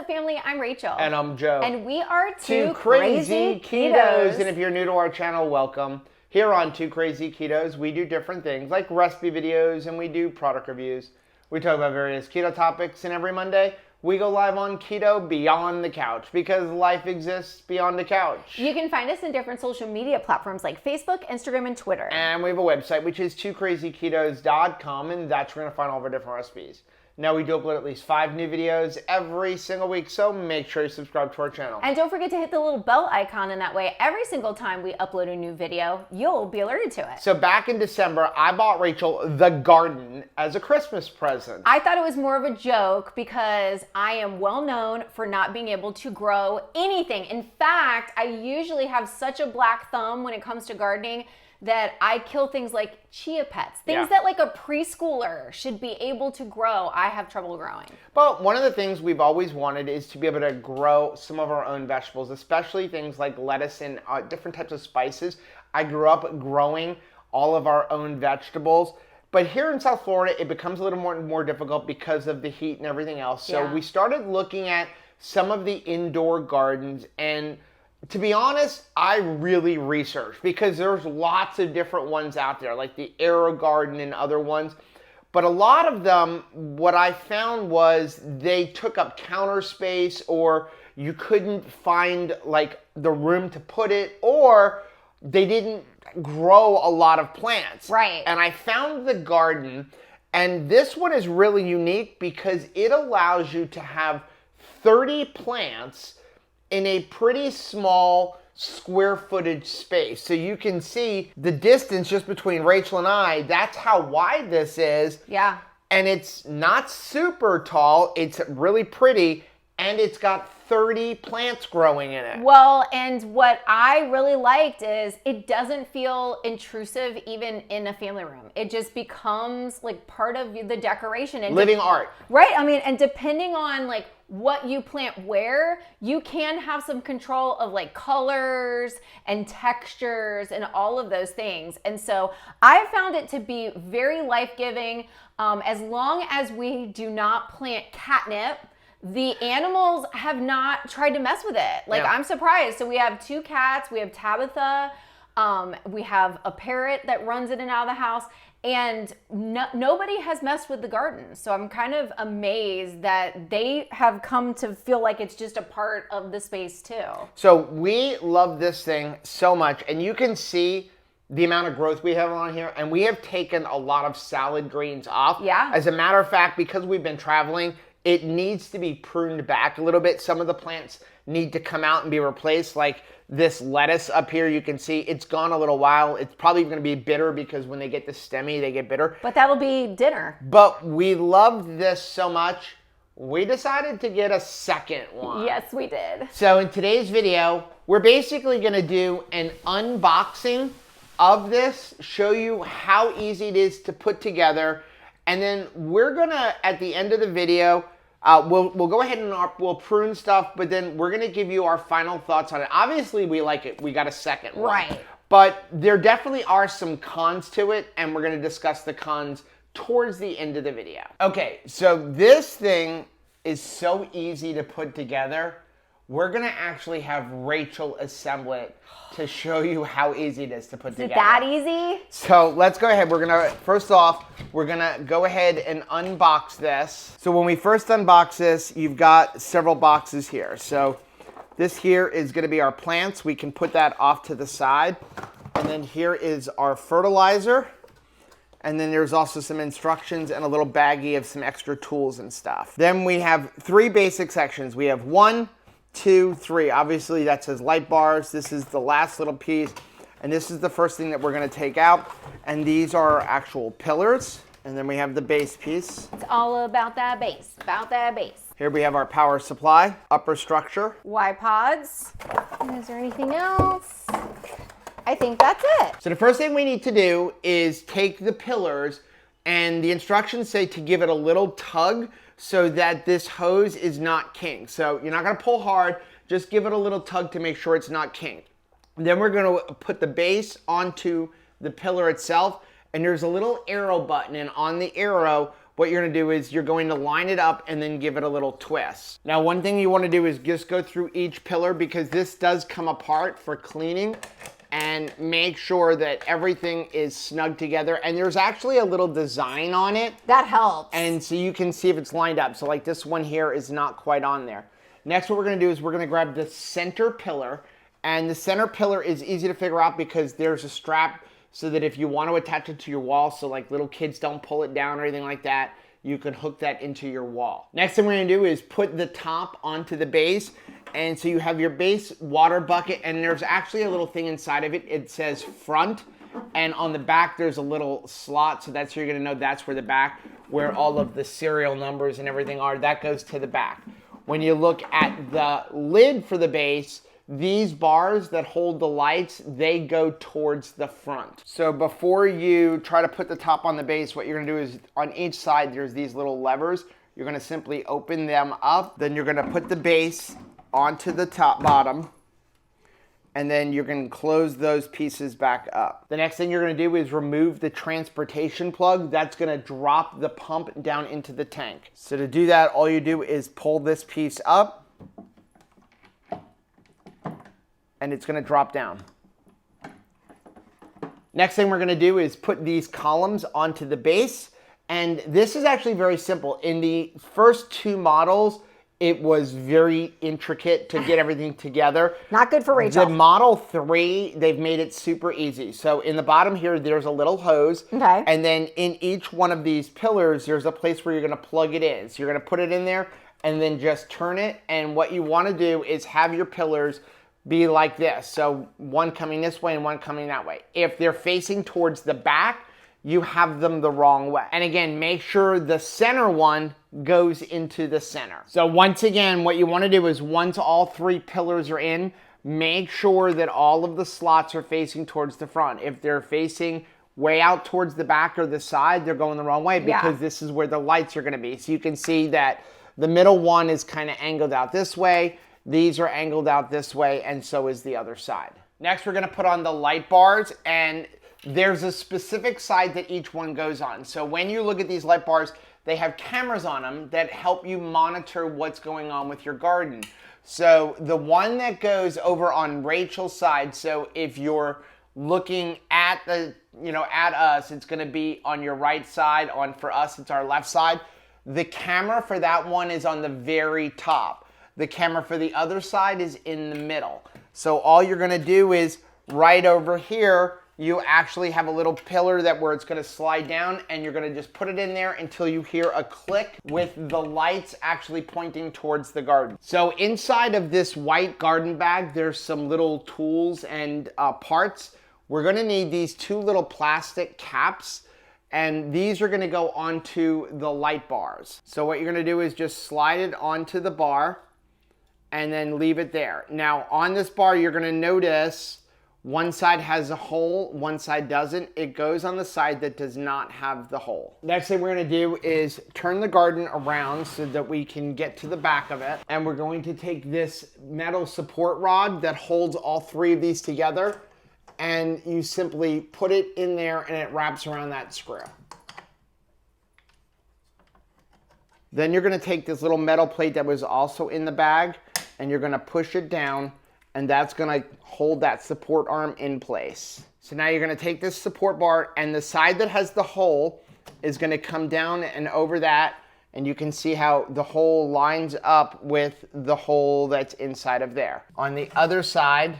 up, family? I'm Rachel. And I'm Joe. And we are Two Crazy Ketos. And if you're new to our channel, welcome. Here on Two Crazy Ketos, we do different things like recipe videos and we do product reviews. We talk about various keto topics, and every Monday we go live on Keto Beyond the Couch because life exists beyond the couch. You can find us in different social media platforms like Facebook, Instagram, and Twitter. And we have a website, which is twocrazyketos.com, and that's where you're going to find all of our different recipes. Now, we do upload at least 5 new videos every single week, so make sure you subscribe to our channel. And don't forget to hit the little bell icon, and that way, every single time we upload a new video, you'll be alerted to it. So back in December, I bought Rachel the Gardyn as a Christmas present. I thought it was more of a joke because I am well known for not being able to grow anything. In fact, I usually have such a black thumb when it comes to gardening that I kill things like chia pets, things that like a preschooler should be able to grow. I have trouble growing. But one of the things we've always wanted is to be able to grow some of our own vegetables, especially things like lettuce and different types of spices. I grew up growing all of our own vegetables. But here in South Florida, it becomes a little more difficult because of the heat and everything else. So we started looking at some of the indoor gardens, and to be honest, I really researched because there's lots of different ones out there, like the Aero Garden and other ones. But a lot of them, what I found was they took up counter space, or you couldn't find like the room to put it, or they didn't grow a lot of plants. Right. And I found the Gardyn, and this one is really unique because it allows you to have 30 plants in a pretty small square footage space. So you can see the distance just between Rachel and I. That's how wide this is. Yeah. And it's not super tall. It's really pretty. And it's got 30 plants growing in it. Well, and what I really liked is it doesn't feel intrusive even in a family room. It just becomes like part of the decoration. And living art. Right. I mean, and depending on like what you plant where, you can have some control of like colors and textures and all of those things. And so I found it to be very life-giving. As long as we do not plant catnip, the animals have not tried to mess with it. Like, I'm surprised. So we have 2 cats, we have Tabitha, we have a parrot that runs in and out of the house, and nobody has messed with the garden. So I'm kind of amazed that they have come to feel like it's just a part of the space too. So we love this thing so much, and you can see the amount of growth we have on here, and we have taken a lot of salad greens off. Yeah. As a matter of fact, because we've been traveling, it needs to be pruned back a little bit. Some of the plants need to come out and be replaced. Like this lettuce up here, you can see it's gone a little while. It's probably going to be bitter because when they get the stemmy, they get bitter. But that'll be dinner. But we loved this so much, we decided to get a second one. Yes, we did. So in today's video, we're basically going to do an unboxing of this, show you how easy it is to put together, and then we're going to, at the end of the video, we'll go ahead and we'll prune stuff, but then we're going to give you our final thoughts on it. Obviously, we like it. We got a second one. Right. But there definitely are some cons to it, and we're going to discuss the cons towards the end of the video. Okay, so this thing is so easy to put together. We're going to actually have Rachel assemble it to show you how easy it is to put together. Is it that easy? So let's go ahead. We're going to, first off, we're going to go ahead and unbox this. So when we first unbox this, you've got several boxes here. So this here is going to be our plants. We can put that off to the side. And then here is our fertilizer. And then there's also some instructions and a little baggie of some extra tools and stuff. Then we have 3 basic sections. We have 1, 2, 3. Obviously that says light bars. This is the last little piece. And this is the first thing that we're going to take out. And these are our actual pillars. And then we have the base piece. It's all about that base, Here we have our power supply, upper structure. Y-pods. Is there anything else? I think that's it. So the first thing we need to do is take the pillars, and the instructions say to give it a little tug so that this hose is not kinked. So you're not going to pull hard, just give it a little tug to make sure it's not kinked. Then we're going to put the base onto the pillar itself, and there's a little arrow button, and on the arrow what you're gonna do is you're going to line it up and then give it a little twist. Now, one thing you wanna do is just go through each pillar because this does come apart for cleaning, and make sure that everything is snug together. And there's actually a little design on it. That helps. And so you can see if it's lined up. So like this one here is not quite on there. Next, what we're gonna do is we're gonna grab the center pillar. And the center pillar is easy to figure out because there's a strap so that if you want to attach it to your wall, so like little kids don't pull it down or anything like that, you can hook that into your wall. Next thing we're gonna do is put the top onto the base. And so you have your base water bucket, and there's actually a little thing inside of it. It says front, and on the back there's a little slot, so that's you're gonna know that's where the back, where all of the serial numbers and everything are, that goes to the back. When you look at the lid for the base, these bars that hold the lights, they go towards the front. So before you try to put the top on the base, what you're gonna do is on each side there's these little levers. You're gonna simply open them up, then you're gonna put the base onto the top bottom, and then you're going to close those pieces back up. The next thing you're going to do is remove the transportation plug. That's going to drop the pump down into the tank. So to do that, all you do is pull this piece up, and it's going to drop down. Next thing we're going to do is put these columns onto the base, and this is actually very simple. In the first two models, it was very intricate to get everything together. Not good for Rachel. The Model 3, they've made it super easy. So in the bottom here, there's a little hose. Okay. And then in each one of these pillars, there's a place where you're gonna plug it in. So you're gonna put it in there and then just turn it. And what you wanna do is have your pillars be like this. So one coming this way and one coming that way. If they're facing towards the back, you have them the wrong way. And again, make sure the center one goes into the center. So once again, what you wanna do is once all three pillars are in, make sure that all of the slots are facing towards the front. If they're facing way out towards the back or the side, they're going the wrong way because this is where the lights are gonna be. So you can see that the middle one is kind of angled out this way, these are angled out this way, and so is the other side. Next, we're gonna put on the light bars, and there's a specific side that each one goes on. So when you look at these light bars, they have cameras on them that help you monitor what's going on with your garden. So the one that goes over on Rachel's side, so if you're looking at at us, it's gonna be on your right side. For us, it's our left side. The camera for that one is on the very top. The camera for the other side is in the middle. So all you're gonna do is right over here, you actually have a little pillar where it's gonna slide down, and you're gonna just put it in there until you hear a click with the lights actually pointing towards the garden. So inside of this white garden bag, there's some little tools and parts. We're gonna need these two little plastic caps, and these are gonna go onto the light bars. So what you're gonna do is just slide it onto the bar and then leave it there. Now on this bar, you're gonna notice one side has a hole, one side doesn't. It goes on the side that does not have the hole. Next thing we're gonna do is turn the garden around so that we can get to the back of it. And we're going to take this metal support rod that holds all three of these together, and you simply put it in there and it wraps around that screw. Then you're gonna take this little metal plate that was also in the bag, and you're gonna push it down, and that's gonna hold that support arm in place. So now you're gonna take this support bar, and the side that has the hole is gonna come down and over that, and you can see how the hole lines up with the hole that's inside of there. On the other side,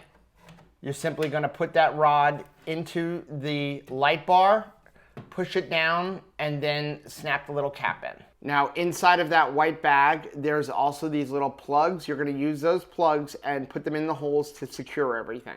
you're simply gonna put that rod into the light bar, push it down, and then snap the little cap in. Now inside of that white bag, there's also these little plugs. You're gonna use those plugs and put them in the holes to secure everything.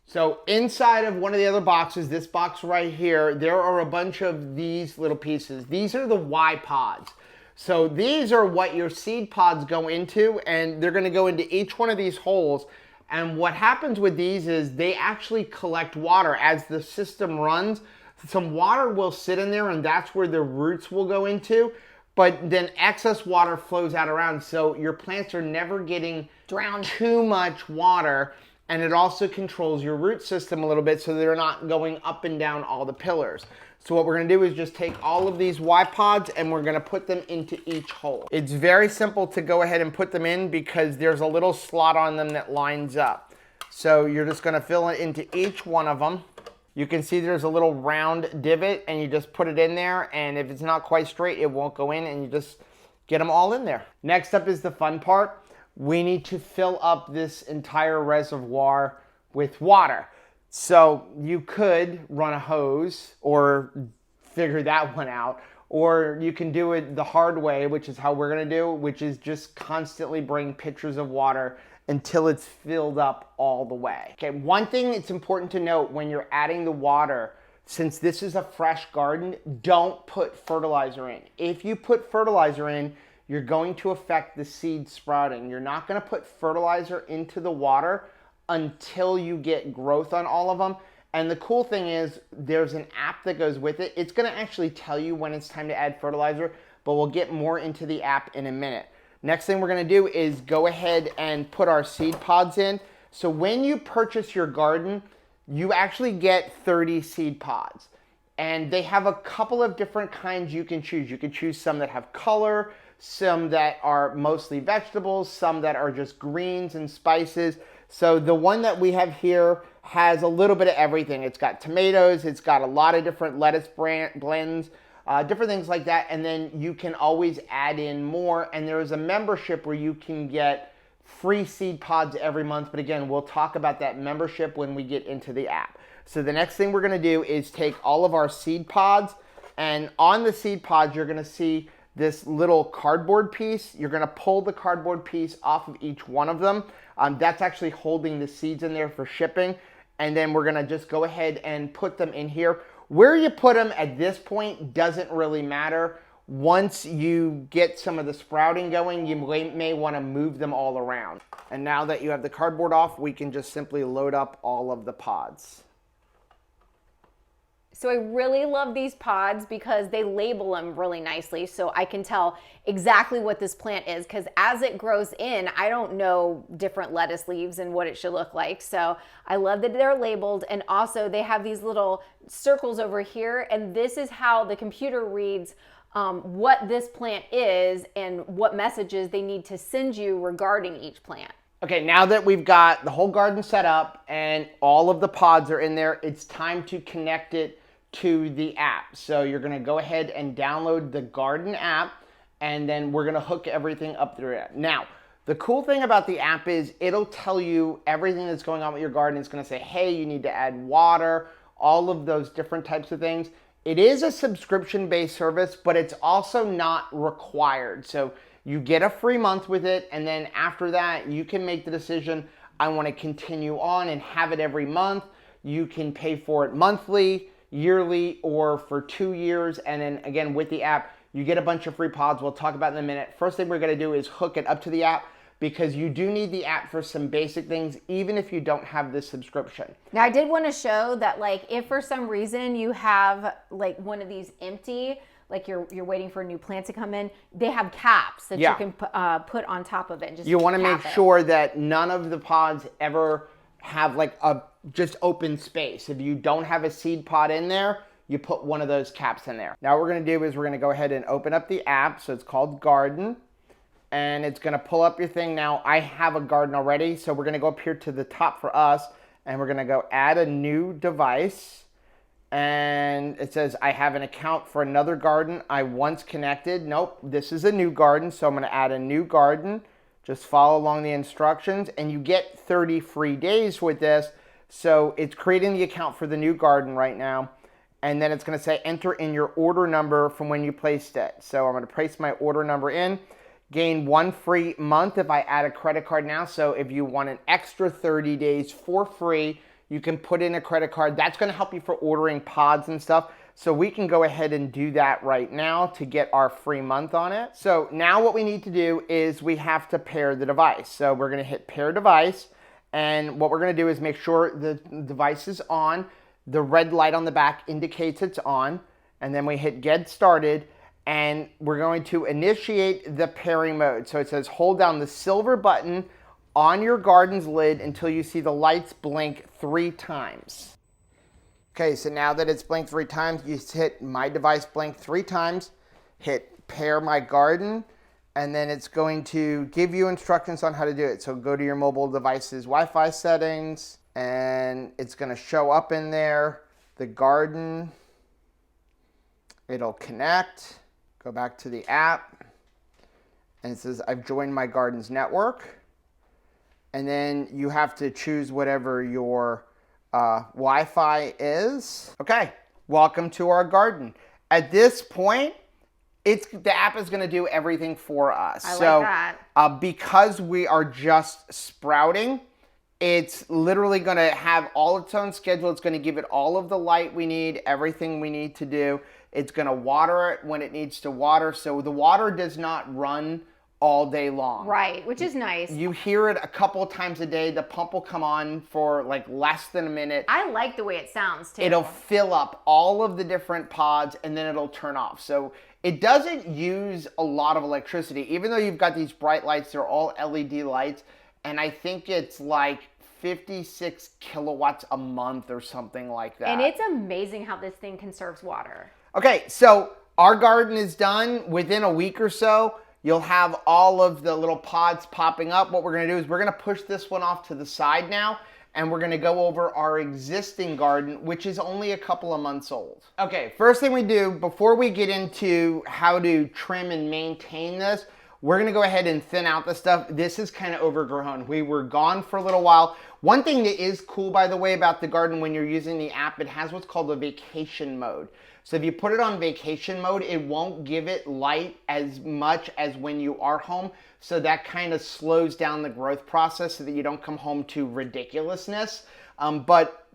So inside of one of the other boxes, this box right here, there are a bunch of these little pieces. These are the Y pods. So these are what your seed pods go into, and they're gonna go into each one of these holes. And what happens with these is they actually collect water as the system runs. Some water will sit in there, and that's where the roots will go into, but then excess water flows out around, so your plants are never getting drowned too much water, and it also controls your root system a little bit so they're not going up and down all the pillars. So what we're gonna do is just take all of these Y pods and we're gonna put them into each hole. It's very simple to go ahead and put them in because there's a little slot on them that lines up. So you're just gonna fill it into each one of them. You can see there's a little round divot and you just put it in there, and if it's not quite straight, it won't go in, and you just get them all in there. Next up is the fun part. We need to fill up this entire reservoir with water. So you could run a hose or figure that one out, or you can do it the hard way, which is how we're gonna do, which is just constantly bring pitchers of water until it's filled up all the way. Okay, one thing it's important to note when you're adding the water, since this is a fresh garden, don't put fertilizer in. If you put fertilizer in, you're going to affect the seed sprouting. You're not gonna put fertilizer into the water until you get growth on all of them. And the cool thing is there's an app that goes with it. It's gonna actually tell you when it's time to add fertilizer, but we'll get more into the app in a minute. Next thing we're gonna do is go ahead and put our seed pods in. So when you purchase your garden, you actually get 30 seed pods. And they have a couple of different kinds you can choose. You can choose some that have color, some that are mostly vegetables, some that are just greens and spices. So the one that we have here has a little bit of everything. It's got tomatoes, it's got a lot of different lettuce blends, different things like that. And then you can always add in more. And there is a membership where you can get free seed pods every month. But again, we'll talk about that membership when we get into the app. So the next thing we're gonna do is take all of our seed pods, and on the seed pods, you're gonna see this little cardboard piece. You're gonna pull the cardboard piece off of each one of them. That's actually holding the seeds in there for shipping. And then we're gonna just go ahead and put them in here. Where you put them at this point doesn't really matter. Once you get some of the sprouting going, you may wanna move them all around. And now that you have the cardboard off, we can just simply load up all of the pods. So I really love these pods because they label them really nicely, so I can tell exactly what this plant is, because as it grows in, I don't know different lettuce leaves and what it should look like. So I love that they're labeled, and also they have these little circles over here, and this is how the computer reads what this plant is and what messages they need to send you regarding each plant. Okay, now that we've got the whole garden set up and all of the pods are in there, it's time to connect it to the app. So you're gonna go ahead and download the Gardyn app, and then we're gonna hook everything up through it. Now, the cool thing about the app is it'll tell you everything that's going on with your garden. It's gonna say, hey, you need to add water, all of those different types of things. It is a subscription-based service, but it's also not required. So you get a free month with it, and then after that, you can make the decision, I wanna continue on and have it every month. You can pay for it monthly, yearly, or for 2 years. And then again, with the app, you get a bunch of free pods. We'll talk about in a minute. First thing we're gonna do is hook it up to the app, because you do need the app for some basic things, even if you don't have this subscription. Now, I did want to show that, like, if for some reason you have like one of these empty, like you're waiting for a new plant to come in, they have caps that you can put on top of it. And just you want to make sure that none of the pods ever have like a just open space. If you don't have a seed pod in there, you put one of those caps in there. Now what we're going to do is we're going to go ahead and open up the app. So it's called Gardyn, and it's going to pull up your thing. Now I have a garden already, so we're going to go up here to the top for us, and we're going to go add a new device. And it says I have an account for another garden I once connected. Nope, this is a new garden, so I'm going to add a new garden. Just follow along the instructions, and you get 30 free days with this. So it's creating the account for the new garden right now, and then it's going to say enter in your order number from when you placed it. So I'm going to place my order number in, gain 1 free month if I add a credit card now. So if you want an extra 30 days for free, you can put in a credit card. That's going to help you for ordering pods and stuff. So we can go ahead and do that right now to get our free month on it. So now what we need to do is we have to pair the device. So we're going to hit pair device. And what we're going to do is make sure the device is on. The red light on the back indicates it's on. And then we hit get started. And we're going to initiate the pairing mode. So it says hold down the silver button on your garden's lid until you see the lights blink 3 times. Okay, so now that it's blinked 3 times, you hit my device blink 3 times, hit pair my Gardyn, and then it's going to give you instructions on how to do it. So go to your mobile device's Wi-Fi settings, and it's going to show up in there, the Gardyn. It'll connect, go back to the app, and it says, I've joined my Gardyn's network. And then you have to choose whatever your Wi-Fi is. Okay, welcome to our Gardyn. At this point, the app is going to do everything for us. I like that. Because we are just sprouting, it's literally going to have all its own schedule. It's going to give it all of the light we need, everything we need to do. It's going to water it when it needs to water. So the water does not run all day long. Right, which is nice. You hear it a couple of times a day. The pump will come on for like less than a minute. I like the way it sounds too. It'll fill up all of the different pods and then it'll turn off. So it doesn't use a lot of electricity. Even though you've got these bright lights, they're all LED lights. And I think it's like 56 kilowatts a month or something like that. And it's amazing how this thing conserves water. Okay, so our Gardyn is done. Within a week or so, you'll have all of the little pods popping up. What we're going to do is we're going to push this one off to the side now, and we're going to go over our existing Gardyn, which is only a couple of months old. Okay, first thing we do before we get into how to trim and maintain this, we're going to go ahead and thin out the stuff. This is kind of overgrown. We were gone for a little while. One thing that is cool, by the way, about the Gardyn when you're using the app, it has what's called a vacation mode. So if you put it on vacation mode, it won't give it light as much as when you are home. So that kind of slows down the growth process so that you don't come home to ridiculousness. But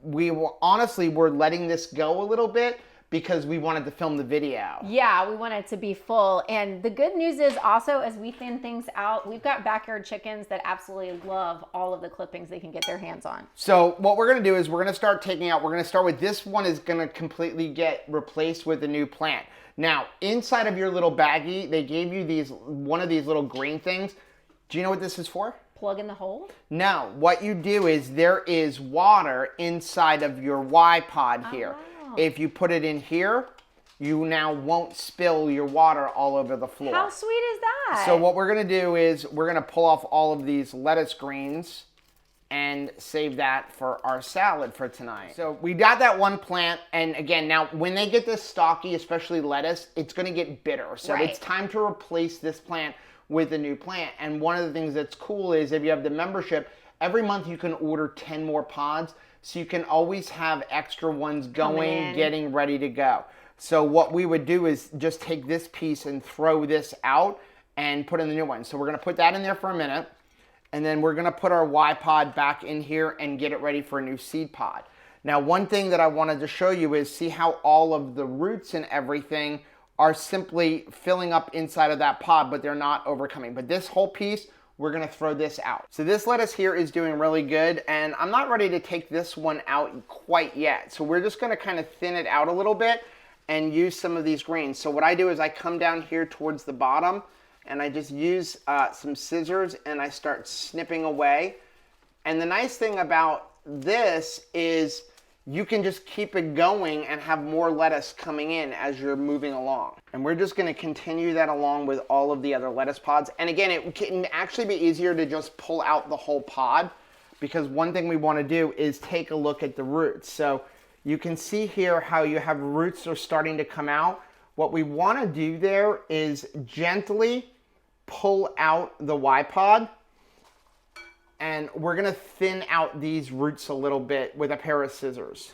honestly, we're letting this go a little bit because we wanted to film the video. Yeah, we want it to be full. And the good news is also, as we thin things out, we've got backyard chickens that absolutely love all of the clippings they can get their hands on. So what we're gonna do is we're gonna start taking out, we're gonna start with this one is gonna completely get replaced with a new plant. Now, inside of your little baggie, they gave you one of these little green things. Do you know what this is for? Plug in the hole? No, what you do is there is water inside of your Y pod here. Oh. If you put it in here, you now won't spill your water all over the floor. How sweet is that? So what we're gonna do is we're gonna pull off all of these lettuce greens and save that for our salad for tonight. So we got that one plant, and again, now when they get this stocky, especially lettuce, it's gonna get bitter. So Right. It's time to replace this plant with a new plant. And one of the things that's cool is if you have the membership, every month you can order 10 more pods. So you can always have extra ones going, getting ready to go. So what we would do is just take this piece and throw this out and put in the new one. So we're gonna put that in there for a minute. And then we're gonna put our Y pod back in here and get it ready for a new seed pod. Now, one thing that I wanted to show you is see how all of the roots and everything are simply filling up inside of that pod, but they're not overcoming. But this whole piece, we're gonna throw this out. So this lettuce here is doing really good, and I'm not ready to take this one out quite yet. So we're just gonna kind of thin it out a little bit and use some of these greens. So what I do is I come down here towards the bottom and I just use some scissors and I start snipping away. And the nice thing about this is you can just keep it going and have more lettuce coming in as you're moving along. And we're just gonna continue that along with all of the other lettuce pods. And again, it can actually be easier to just pull out the whole pod because one thing we wanna do is take a look at the roots. So you can see here how you have roots are starting to come out. What we wanna do there is gently pull out the Y pod, and we're gonna thin out these roots a little bit with a pair of scissors.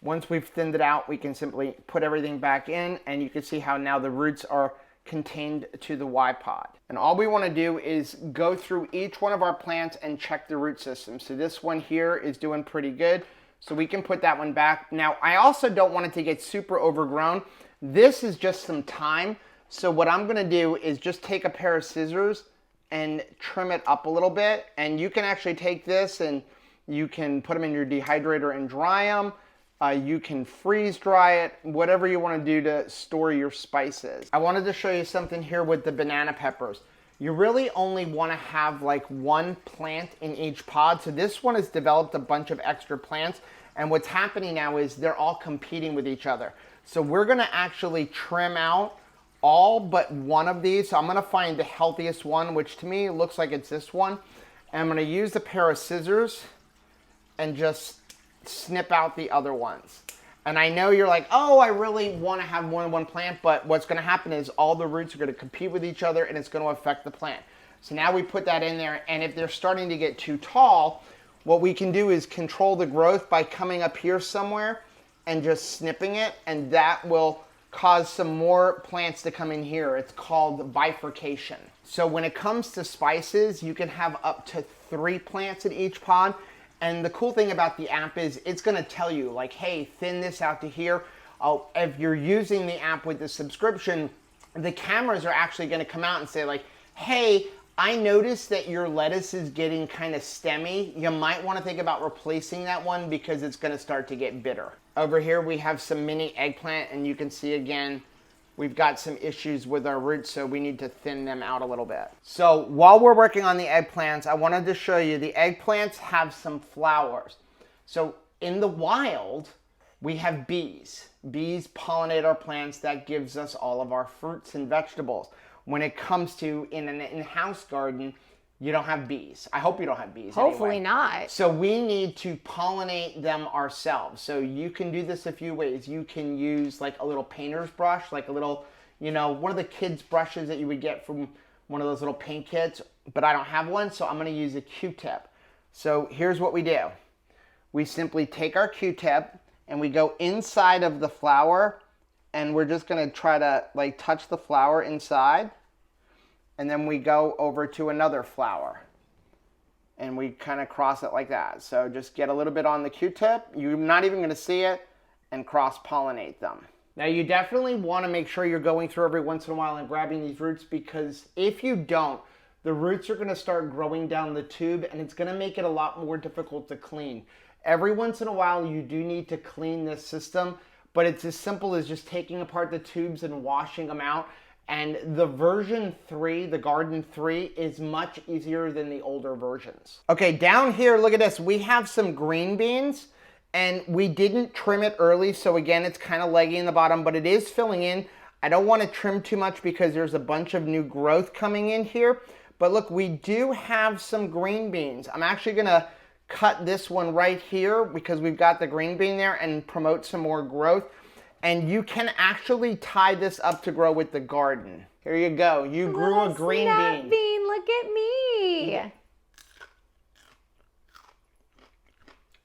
Once we've thinned it out, we can simply put everything back in, and you can see how now the roots are contained to the Y pod. And all we wanna do is go through each one of our plants and check the root system. So this one here is doing pretty good, so we can put that one back. Now, I also don't want it to get super overgrown. This is just some time. So what I'm gonna do is just take a pair of scissors and trim it up a little bit. And you can actually take this and you can put them in your dehydrator and dry them. You can freeze dry it, whatever you wanna do to store your spices. I wanted to show you something here with the banana peppers. you really only want to have like one plant in each pod. So this one has developed a bunch of extra plants, and what's happening now is they're all competing with each other. So we're going to actually trim out all but one of these. So I'm going to find the healthiest one, which to me looks like it's this one. And I'm going to use a pair of scissors and just snip out the other ones. And I know you're like, oh, I really want to have more than one plant, but what's going to happen is all the roots are going to compete with each other and it's going to affect the plant. So now we put that in there, and if they're starting to get too tall, what we can do is control the growth by coming up here somewhere and just snipping it, and that will cause some more plants to come in here. It's called bifurcation. So when it comes to spices, you can have up to 3 plants in each pod. And the cool thing about the app is it's going to tell you like, hey, thin this out to here. If you're using the app with the subscription, the cameras are actually going to come out and say like, hey, I noticed that your lettuce is getting kind of stemmy. You might want to think about replacing that one because it's going to start to get bitter. Over here we have some mini eggplant, and you can see again, we've got some issues with our roots, so we need to thin them out a little bit. So while we're working on the eggplants, I wanted to show you the eggplants have some flowers. So in the wild, we have bees. Bees pollinate our plants. That gives us all of our fruits and vegetables. When it comes to in an in-house garden, you don't have bees. I hope you don't have bees. Hopefully anyway. not. So we need to pollinate them ourselves. So you can do this a few ways. You can use like a little painter's brush, like a little, you know, one of the kids' brushes that you would get from one of those little paint kits, but I don't have one, so I'm gonna use a Q-tip. So here's what we do. We simply take our Q-tip and we go inside of the flower, and we're just gonna try to like touch the flower inside. And then we go over to another flower and we kind of cross it like that. So just get a little bit on the Q-tip. You're not even going to see it, and cross-pollinate them. Now you definitely want to make sure you're going through every once in a while and grabbing these roots, because if you don't, the roots are going to start growing down the tube and it's going to make it a lot more difficult to clean. Every once in a while you do need to clean this system, but it's as simple as just taking apart the tubes and washing them out. And the version 3, the Gardyn 3, is much easier than the older versions. Okay, down here, look at this. We have some green beans, and we didn't trim it early, so again, it's kind of leggy in the bottom, but it is filling in. I don't want to trim too much because there's a bunch of new growth coming in here. But look, we do have some green beans. I'm actually going to cut this one right here because we've got the green bean there and promote some more growth. And you can actually tie this up to grow with the Gardyn. Here you go. You grew a green bean. Look at me.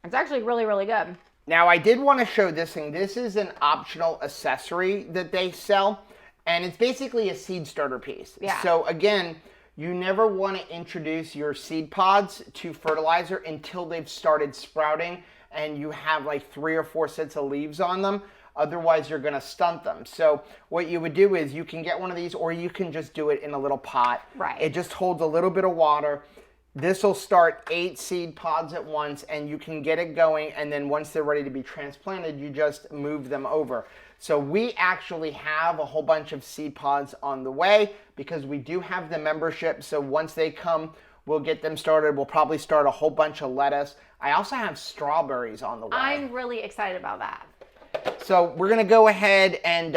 It's actually really, really good. Now, I did want to show this thing. This is an optional accessory that they sell, and it's basically a seed starter piece. Yeah. So again, you never want to introduce your seed pods to fertilizer until they've started sprouting and you have like 3 or 4 sets of leaves on them. Otherwise, you're going to stunt them. So what you would do is you can get one of these, or you can just do it in a little pot. Right. It just holds a little bit of water. This will start 8 seed pods at once, and you can get it going. And then once they're ready to be transplanted, you just move them over. So we actually have a whole bunch of seed pods on the way because we do have the membership. So once they come, we'll get them started. We'll probably start a whole bunch of lettuce. I also have strawberries on the way. I'm really excited about that. So we're going to go ahead and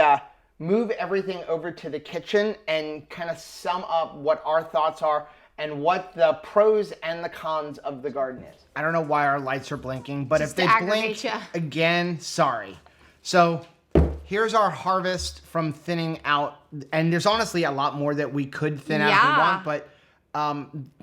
move everything over to the kitchen and kind of sum up what our thoughts are and what the pros and the cons of the Gardyn is. I don't know why our lights are blinking, but Just if they blink again, sorry. So here's our harvest from thinning out. And there's honestly a lot more that we could thin out if we want, but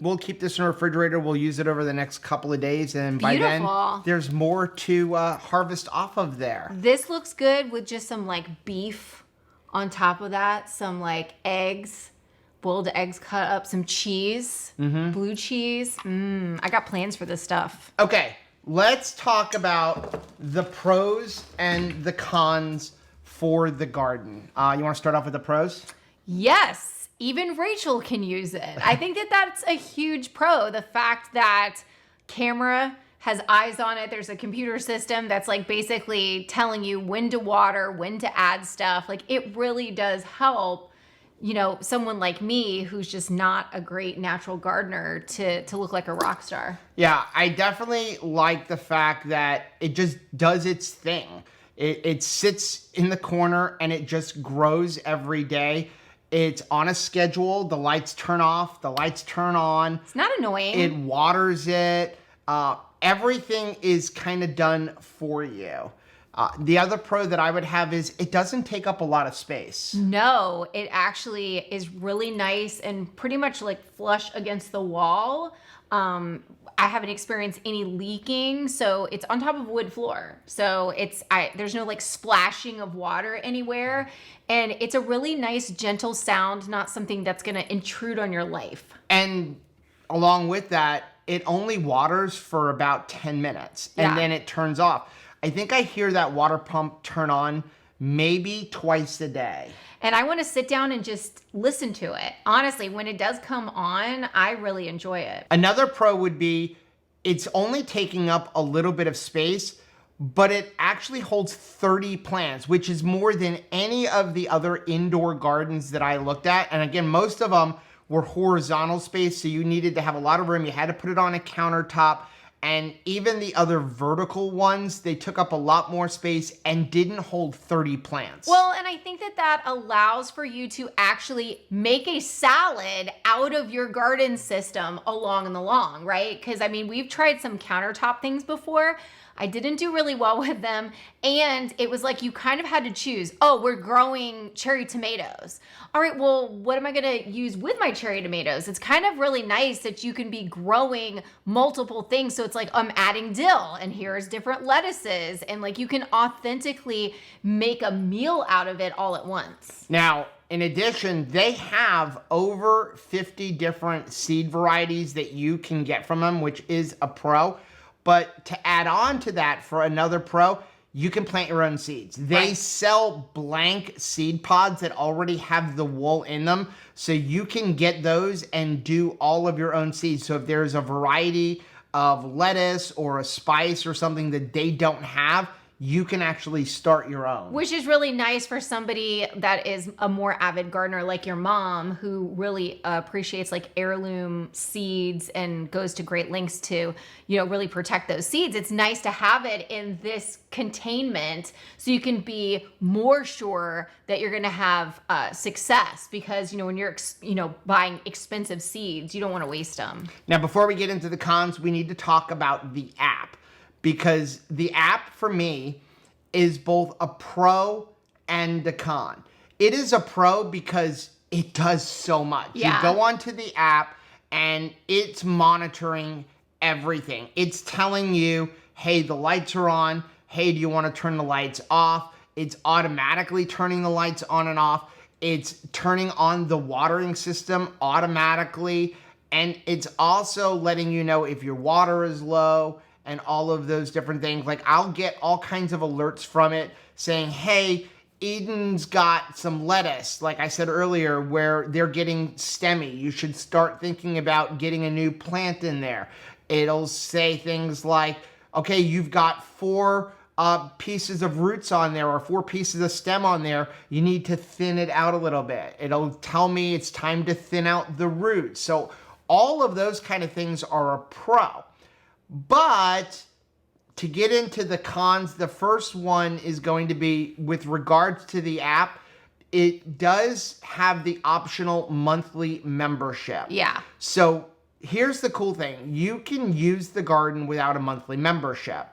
we'll keep this in the refrigerator. We'll use it over the next couple of days, and by then there's more to harvest off of there. This looks good with just some like beef on top of that, some like eggs, boiled eggs cut up, some cheese, blue cheese. I got plans for this stuff. Okay, let's talk about the pros and the cons for the Gardyn. You want to start off with the pros? Yes. Even Rachel can use it. I think that that's a huge pro. The fact that camera has eyes on it. There's a computer system that's like basically telling you when to water, when to add stuff. Like it really does help someone like me who's just not a great natural gardener to look like a rock star. Yeah, I definitely like the fact that it just does its thing. It sits in the corner and it just grows every day. It's on a schedule. The lights turn off, the lights turn on. It's not annoying. It waters it. Everything is kind of done for you. The other pro that I would have is it doesn't take up a lot of space. No, it actually is really nice and pretty much like flush against the wall. I haven't experienced any leaking, so it's on top of wood floor. So there's no like splashing of water anywhere. And it's a really nice, gentle sound, not something that's gonna intrude on your life. And along with that, it only waters for about 10 minutes and then it turns off. I think I hear that water pump turn on maybe twice a day. And I want to sit down and just listen to it. Honestly, when it does come on, I really enjoy it. Another pro would be it's only taking up a little bit of space, but it actually holds 30 plants, which is more than any of the other indoor gardens that I looked at. And again, most of them were horizontal space, so you needed to have a lot of room. You had to put it on a countertop. And even the other vertical ones, they took up a lot more space and didn't hold 30 plants. Well, and I think that allows for you to actually make a salad out of your garden system along the long, right? Because, we've tried some countertop things before. I didn't do really well with them. And it was like you kind of had to choose, oh, we're growing cherry tomatoes. All right, well, what am I gonna use with my cherry tomatoes? It's kind of really nice that you can be growing multiple things. So it's like I'm adding dill and here's different lettuces. And like you can authentically make a meal out of it all at once. Now, in addition, they have over 50 different seed varieties that you can get from them, which is a pro. But to add on to that, for another pro, you can plant your own seeds. They sell blank seed pods that already have the wool in them. So you can get those and do all of your own seeds. So if there's a variety of lettuce or a spice or something that they don't have, you can actually start your own. Which is really nice for somebody that is a more avid gardener like your mom, who really appreciates like heirloom seeds and goes to great lengths to, really protect those seeds. It's nice to have it in this containment so you can be more sure that you're gonna have success, because, when you're, buying expensive seeds, you don't wanna waste them. Now, before we get into the cons, we need to talk about the app. Because the app for me is both a pro and a con. It is a pro because it does so much. Yeah. You go onto the app and it's monitoring everything. It's telling you, hey, the lights are on. Hey, do you want to turn the lights off? It's automatically turning the lights on and off. It's turning on the watering system automatically. And it's also letting you know if your water is low and all of those different things. Like I'll get all kinds of alerts from it saying, hey, Eden's got some lettuce, like I said earlier, where they're getting stemmy. You should start thinking about getting a new plant in there. It'll say things like, okay, you've got 4 pieces of roots on there or 4 pieces of stem on there. You need to thin it out a little bit. It'll tell me it's time to thin out the roots. So all of those kind of things are a pro. But to get into the cons, the first one is going to be with regards to the app. It does have the optional monthly membership. Yeah. So here's the cool thing. You can use the garden without a monthly membership.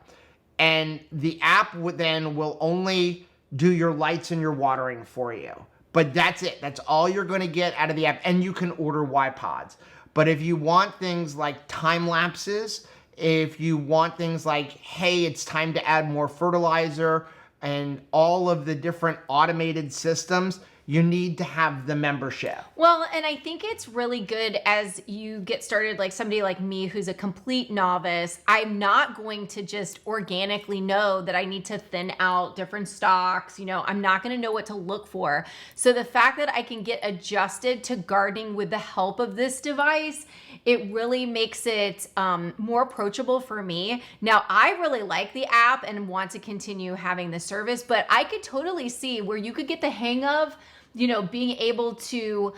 And the app will only do your lights and your watering for you. But that's it. That's all you're going to get out of the app. And you can order Y-Pods. But if you want things like time lapses, if you want things like, hey, it's time to add more fertilizer and all of the different automated systems, you need to have the membership. Well, and I think it's really good as you get started, like somebody like me who's a complete novice. I'm not going to just organically know that I need to thin out different stocks. I'm not going to know what to look for. So the fact that I can get adjusted to gardening with the help of this device, it really makes it more approachable for me. Now, I really like the app and want to continue having the service, but I could totally see where you could get the hang of being able to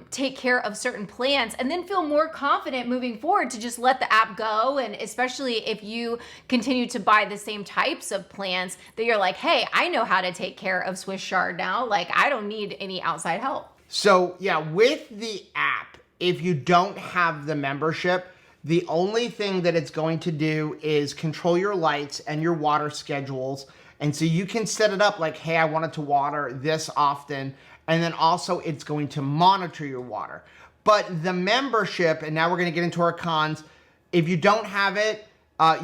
take care of certain plants, and then feel more confident moving forward to just let the app go. And especially if you continue to buy the same types of plants, that you're like, hey, I know how to take care of Swiss chard now. Like, I don't need any outside help. So yeah, with the app, if you don't have the membership, the only thing that it's going to do is control your lights and your water schedules. And so you can set it up like, hey, I want it to water this often. And then also it's going to monitor your water. But the membership, and now we're going to get into our cons, if you don't have it,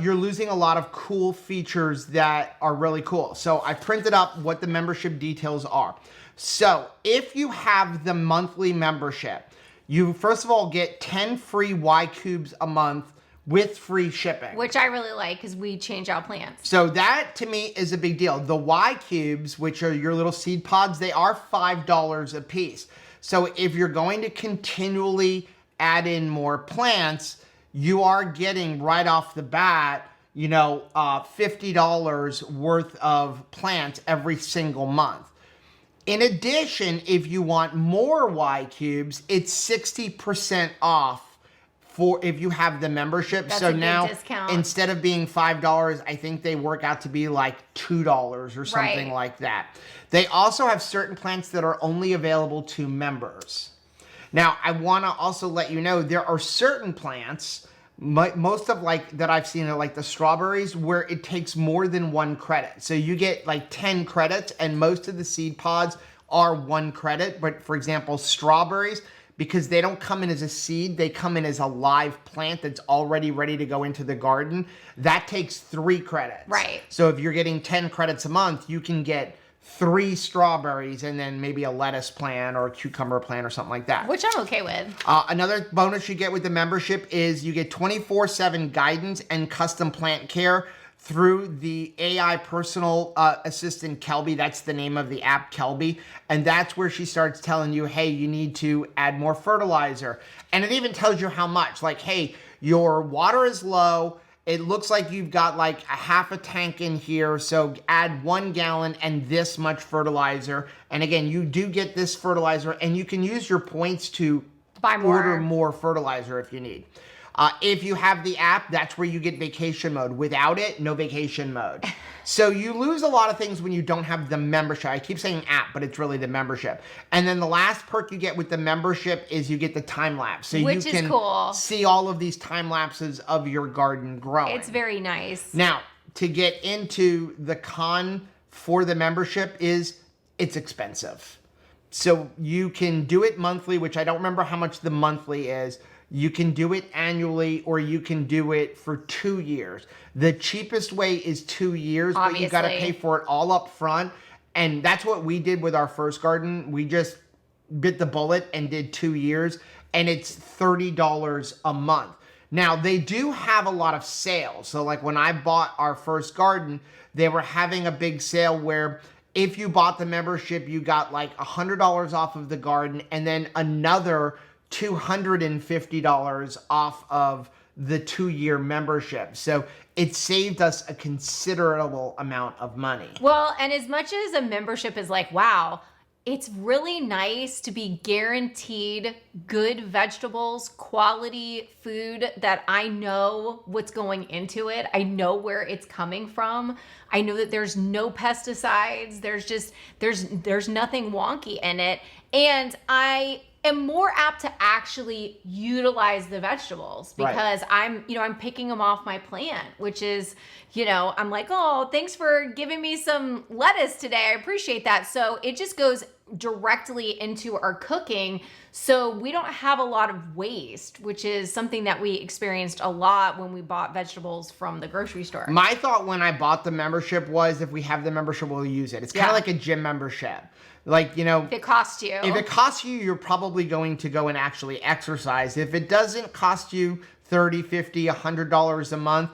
you're losing a lot of cool features that are really cool. So I printed up what the membership details are. So if you have the monthly membership, you first of all get 10 free Y cubes a month with free shipping. Which I really like because we change out plants. So that to me is a big deal. The Y cubes, which are your little seed pods, they are $5 a piece. So if you're going to continually add in more plants, you are getting right off the bat, $50 worth of plants every single month. In addition, if you want more Y cubes, it's 60% off for if you have the membership. That's so a big now discount. Instead of being $5, I think they work out to be like $2 or something like that. They also have certain plants that are only available to members. Now, I want to also let you know there are certain plants, most of that I've seen are like the strawberries, where it takes more than 1 credit. So you get like 10 credits, and most of the seed pods are 1 credit. But for example, strawberries, because they don't come in as a seed, they come in as a live plant that's already ready to go into the garden. That takes 3 credits. Right. So if you're getting 10 credits a month, you can get 3 strawberries and then maybe a lettuce plant or a cucumber plant or something like that. Which I'm okay with. Another bonus you get with the membership is you get 24/7 guidance and custom plant care through the AI personal assistant, Kelby. That's the name of the app, Kelby. And that's where she starts telling you, hey, you need to add more fertilizer. And it even tells you how much. Like, hey, your water is low. It looks like you've got like a half a tank in here, so add 1 gallon and this much fertilizer. And again, you do get this fertilizer, and you can use your points to buy more. Order more fertilizer if you need. If you have the app, that's where you get vacation mode. Without it, no vacation mode. So you lose a lot of things when you don't have the membership. I keep saying app, but it's really the membership. And then the last perk you get with the membership is you get the time lapse. So Which you is can cool. see all of these time lapses of your garden growing. It's very nice. Now, to get into the con for the membership is it's expensive. So you can do it monthly, which I don't remember how much the monthly is. You can do it annually, or you can do it for 2 years. The cheapest way is 2 years, Obviously. but you got to pay for it all up front. And that's what we did with our first garden. We just bit the bullet and did 2 years, and it's $30 a month. Now, they do have a lot of sales. So like when I bought our first garden, they were having a big sale where if you bought the membership, you got like $100 off of the garden, and then another $250 off of the 2-year membership. So it saved us a considerable amount of money. Well, and as much as a membership is like, wow, it's really nice to be guaranteed good vegetables, quality food that I know what's going into it. I know where it's coming from. I know that there's no pesticides. There's nothing wonky in it. And I am more apt to actually utilize the vegetables because I'm picking them off my plant, which is, I'm like, oh, thanks for giving me some lettuce today. I appreciate that. So it just goes directly into our cooking. So we don't have a lot of waste, which is something that we experienced a lot when we bought vegetables from the grocery store. My thought when I bought the membership was if we have the membership, we'll use it. It's kind of like a gym membership. Like, if it costs you. If it costs you, you're probably going to go and actually exercise. If it doesn't cost you $30, $50, $100 a month,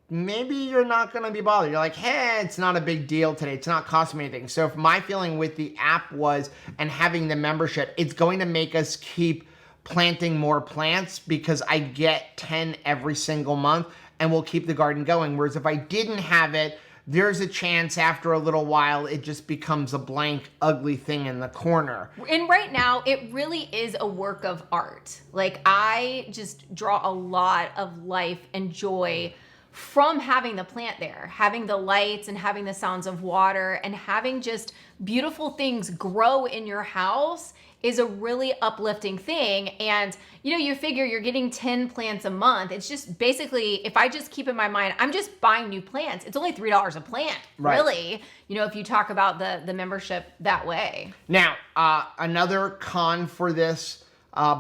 maybe you're not going to be bothered. You're like, hey, it's not a big deal today. It's not costing me anything. So if my feeling with the app was, and having the membership, it's going to make us keep planting more plants because I get 10 every single month and we'll keep the garden going. Whereas if I didn't have it, there's a chance after a little while it just becomes a blank, ugly thing in the corner. And right now, it really is a work of art. Like, I just draw a lot of life and joy from having the plant there, having the lights and having the sounds of water and having just beautiful things grow in your house is a really uplifting thing. And you figure you're getting 10 plants a month. It's just basically, if I just keep in my mind, I'm just buying new plants. It's only $3 a plant, right. Really, if you talk about the membership that way. Now, another con for this,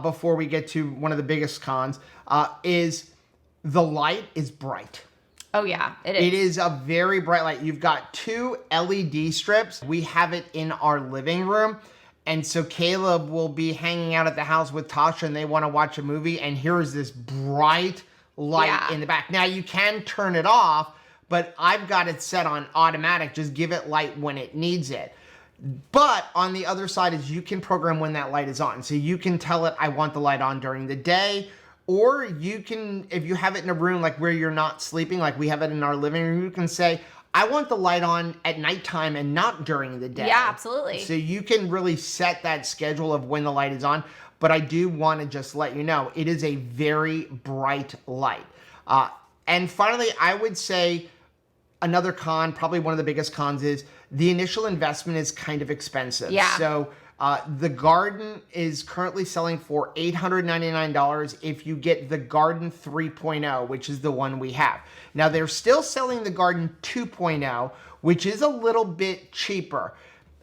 before we get to one of the biggest cons, is the light is bright. Oh yeah, it is. It is a very bright light. You've got 2 LED strips. We have it in our living room. And so Caleb will be hanging out at the house with Tasha and they want to watch a movie. And here's this bright light in the back. Now you can turn it off, but I've got it set on automatic. Just give it light when it needs it. But on the other side is you can program when that light is on. So you can tell it, I want the light on during the day. Or you can, if you have it in a room like where you're not sleeping, like we have it in our living room, you can say, I want the light on at nighttime and not during the day. Yeah, absolutely. So you can really set that schedule of when the light is on. But I do want to just let you know, it is a very bright light. And finally, I would say another con, probably one of the biggest cons, is the initial investment is kind of expensive. Yeah. So the Gardyn is currently selling for $899 if you get the Gardyn 3.0, which is the one we have. Now, they're still selling the Gardyn 2.0, which is a little bit cheaper.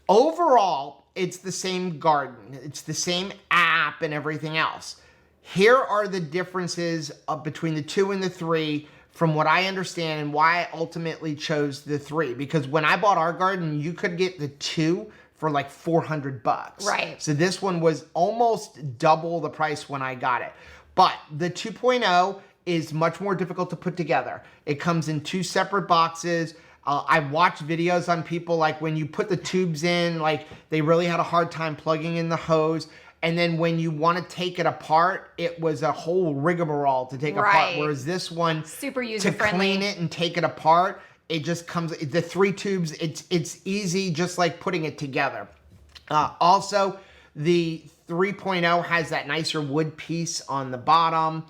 Overall, it's the same Gardyn. It's the same app and everything else. Here are the differences between the 2 and the 3 from what I understand and why I ultimately chose the 3. Because when I bought our Gardyn, you could get the 2 for like $400. Right. So this one was almost double the price when I got it. But the 2.0 is much more difficult to put together. It comes in 2 separate boxes. I've watched videos on people like when you put the tubes in, like they really had a hard time plugging in the hose. And then when you want to take it apart, it was a whole rigmarole to take apart. Whereas this one, super user-friendly. To clean it and take it apart, it just comes, the 3 tubes, it's easy, just like putting it together. Also, the 3.0 has that nicer wood piece on the bottom,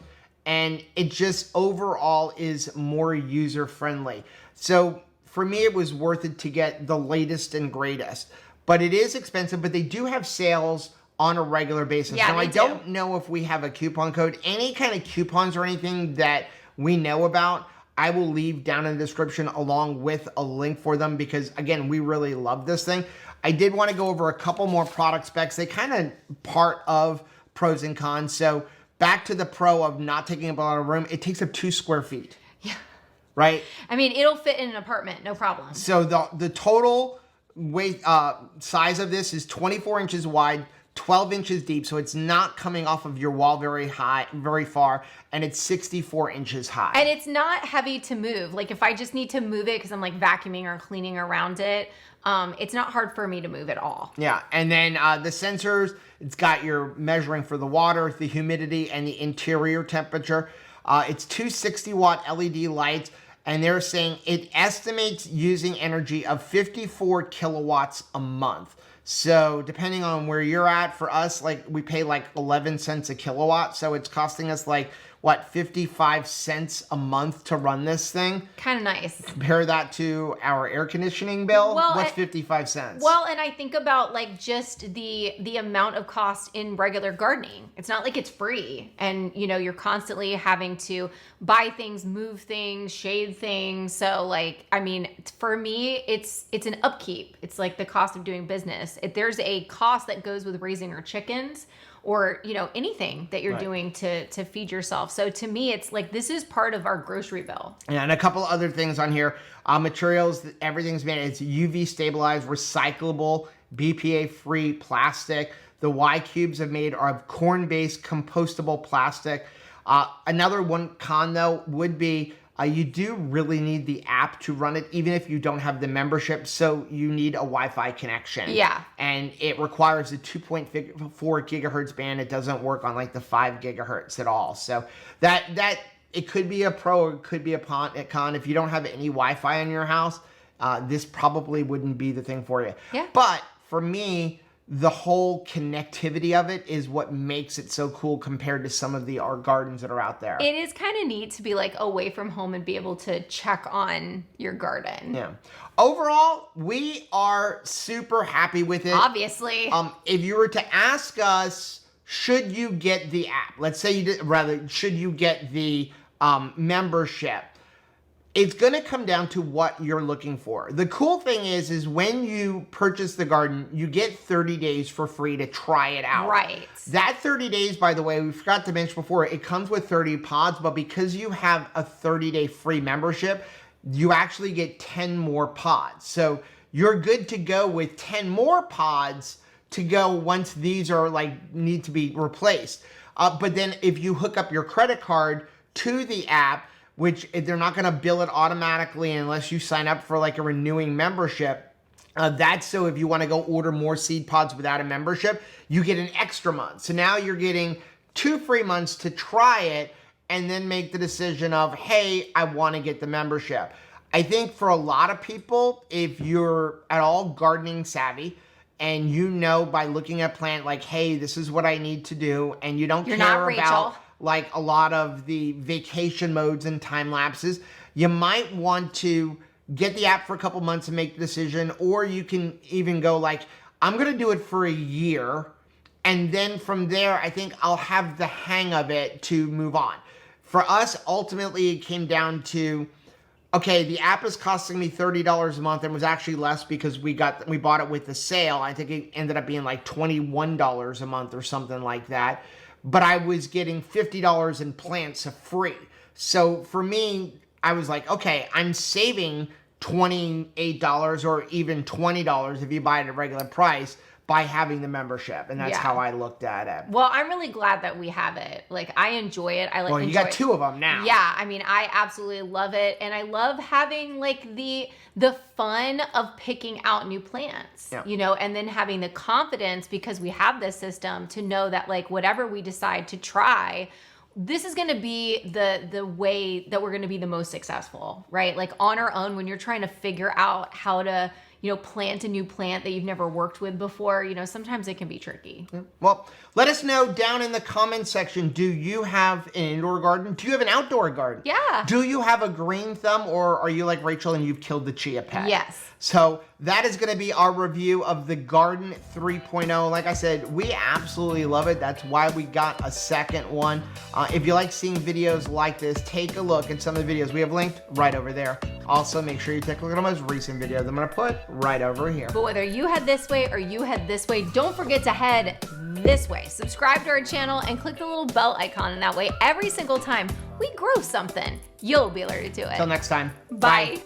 and it just overall is more user-friendly. So for me, it was worth it to get the latest and greatest. But it is expensive, but they do have sales on a regular basis. Yeah, now, I don't know if we have a coupon code. Any kind of coupons or anything that we know about, I will leave down in the description along with a link for them because, again, we really love this thing. I did want to go over a couple more product specs. They kind of part of pros and cons. So back to the pro of not taking up a lot of room. It takes up 2 square feet. Yeah. Right? I mean, it'll fit in an apartment, no problem. So the total weight size of this is 24 inches wide, 12 inches deep, so it's not coming off of your wall very far, and it's 64 inches high. And it's not heavy to move. Like if I just need to move it because I'm like vacuuming or cleaning around it, it's not hard for me to move at all. Yeah, and then the sensors, it's got your measuring for the water, the humidity, and the interior temperature. It's 2 60-watt LED lights, and they're saying it estimates using energy of 54 kilowatts a month. So depending on where you're at, for us, like we pay like 11 cents a kilowatt. So it's costing us like, what, 55 cents a month to run this thing? Kind of nice. Compare that to our air conditioning bill. Well, what's 55 cents? Well, and I think about like just the amount of cost in regular gardening. It's not like it's free. And you're constantly having to buy things, move things, shade things. So like, I mean, for me, it's an upkeep. It's like the cost of doing business. If there's a cost that goes with raising your chickens or, anything that you're doing to feed yourself. So to me, it's like, this is part of our grocery bill. Yeah, and a couple other things on here. Materials, everything's made, it's UV stabilized, recyclable, BPA-free plastic. The Y cubes are made of corn-based compostable plastic. Another one con though would be you do really need the app to run it, even if you don't have the membership. So you need a Wi-Fi connection. Yeah. And it requires a 2.4 gigahertz band. It doesn't work on like the 5 gigahertz at all. So that it could be a pro or it could be a con. If you don't have any Wi-Fi in your house, this probably wouldn't be the thing for you. Yeah. But for me, the whole connectivity of it is what makes it so cool compared to some of the art gardens that are out there. It is kind of neat to be like away from home and be able to check on your garden. Yeah. Overall, we are super happy with it. Obviously. If you were to ask us, should you get the app? Let's say you did, rather, should you get the membership? It's going to come down to what you're looking for. The cool thing is when you purchase the garden, you get 30 days for free to try it out. Right. That 30 days, by the way, we forgot to mention before, it comes with 30 pods, but because you have a 30-day free membership, you actually get 10 more pods. So you're good to go with 10 more pods to go once these are like need to be replaced. But then if you hook up your credit card to the app, which they're not going to bill it automatically unless you sign up for like a renewing membership. That's so if you want to go order more seed pods without a membership, you get an extra month. So now you're getting 2 free months to try it and then make the decision of, hey, I want to get the membership. I think for a lot of people, if you're at all gardening savvy and you know by looking at plant like, hey, this is what I need to do, and you don't care about like a lot of the vacation modes and time lapses, you might want to get the app for a couple months and make the decision, or you can even go like, I'm going to do it for a year, and then from there, I think I'll have the hang of it to move on. For us, ultimately, it came down to, okay, the app is costing me $30 a month and was actually less because we bought it with the sale. I think it ended up being like $21 a month or something like that. But I was getting $50 in plants free. So for me, I was like, okay, I'm saving $28 or even $20 if you buy it at regular price by having the membership. And that's how I looked at it. Well, I'm really glad that we have it. Like, I enjoy it. I like. Well, you got 2 of them now. Yeah, I mean, I absolutely love it, and I love having like the fun of picking out new plants. You know, and then having the confidence because we have this system to know that like whatever we decide to try, this is going to be the way that we're going to be the most successful, right? Like on our own, when you're trying to figure out how to, you know, plant a new plant that you've never worked with before, you know, sometimes it can be tricky. Well, let us know down in the comments section, do you have an indoor garden? Do you have an outdoor garden? Yeah. Do you have a green thumb, or are you like Rachel and you've killed the chia pet? Yes. So that is going to be our review of the Gardyn 3.0. Like I said, we absolutely love it. That's why we got a second one. If you like seeing videos like this, take a look at some of the videos we have linked right over there. Also, make sure you take a look at our most recent videos I'm going to put right over here. But whether you head this way or you head this way, don't forget to head this way. Subscribe to our channel and click the little bell icon, and that way every single time we grow something, you'll be alerted to it. Till next time. Bye.